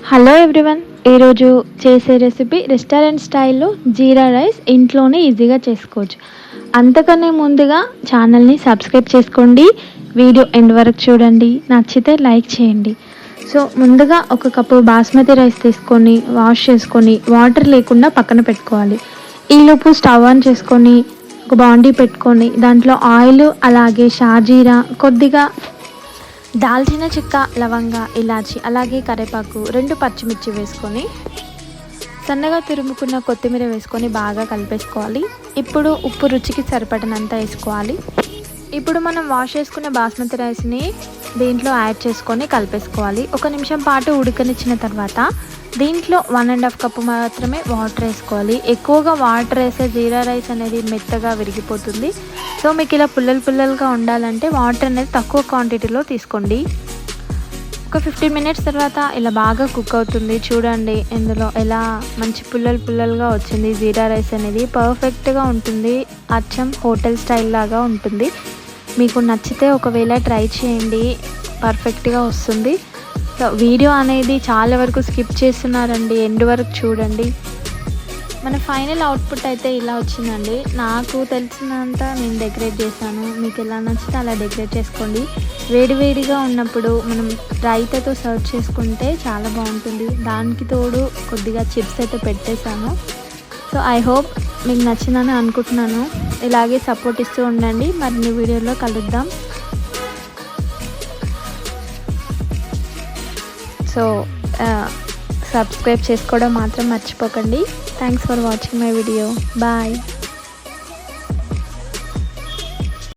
Hello everyone, ఈరోజు చేసే recipe restaurant స్టైల్లో జీరా రైస్ ఇంట్లోనే ఈజీగా చేసుకోవచ్చు. అంతకన్నా ముందుగా ఛానల్ని సబ్స్క్రైబ్ చేసుకోండి, వీడియో ఎండ్ వరకు చూడండి, నచ్చితే లైక్ చేయండి. సో ముందుగా ఒక కప్పు బాస్మతి రైస్ తీసుకొని వాష్ చేసుకొని వాటర్ లేకుండా పక్కన పెట్టుకోవాలి. ఈలోపు స్టవ్ ఆన్ చేసుకొని ఒక బాండీ పెట్టుకొని దాంట్లో ఆయిల్, అలాగే షాజీరా, కొద్దిగా దాల్చిన చెక్క, లవంగ, ఇలాచి, అలాగే కరివేపాకు, 2 పచ్చిమిర్చి వేసుకొని సన్నగా తురుముకున్న కొత్తిమీర వేసుకొని బాగా కలిపేసుకోవాలి. ఇప్పుడు ఉప్పు రుచికి సరిపడినంత వేసుకోవాలి. ఇప్పుడు మనం వాష్ చేసుకున్న బాస్మతి రైస్ని దీంట్లో యాడ్ చేసుకొని కలిపేసుకోవాలి. 1 నిమిషం పాటు ఉడకనిచ్చిన తర్వాత దీంట్లో 1.5 కప్పు మాత్రమే వాటర్ వేసుకోవాలి. ఎక్కువగా వాటర్ వేసే జీరా రైస్ అనేది మెత్తగా విరిగిపోతుంది. సో మీకు ఇలా పుల్లలుగా ఉండాలంటే వాటర్ అనేది తక్కువ క్వాంటిటీలో తీసుకోండి. ఒక 15 మినిట్స్ తర్వాత ఇలా బాగా కుక్ అవుతుంది. చూడండి ఇందులో ఎలా మంచి పుల్లలుగా వచ్చింది. జీరా రైస్ అనేది పర్ఫెక్ట్గా ఉంటుంది, అచ్చం హోటల్ స్టైల్ లాగా ఉంటుంది. మీకు నచ్చితే ఒకవేళ ట్రై చేయండి, పర్ఫెక్ట్గా వస్తుంది. సో వీడియో అనేది చాలా వరకు స్కిప్ చేస్తున్నారండి, ఎండ్ వరకు చూడండి. మన ఫైనల్ అవుట్పుట్ అయితే ఇలా వచ్చిందండి. నాకు తెలిసినంత నేను డెకరేట్ చేశాను, మీకు ఎలా నచ్చితే అలా డెకరేట్ చేసుకోండి. వేడిగా ఉన్నప్పుడు మనం రైతాతో సర్వ్ చేసుకుంటే చాలా బాగుంటుంది. దానికి తోడు కొద్దిగా చిప్స్ అయితే పెట్టేశాను. సో ఐ హోప్ మీకు నచ్చిందని అనుకుంటున్నాను. ఇలాగే సపోర్ట్ ఇస్తూ ఉండండి. మరిన్ని వీడియోలో కలుద్దాం. సో సబ్స్క్రైబ్ చేసుకోవడం మాత్రం మర్చిపోకండి. Thanks for watching my video. Bye.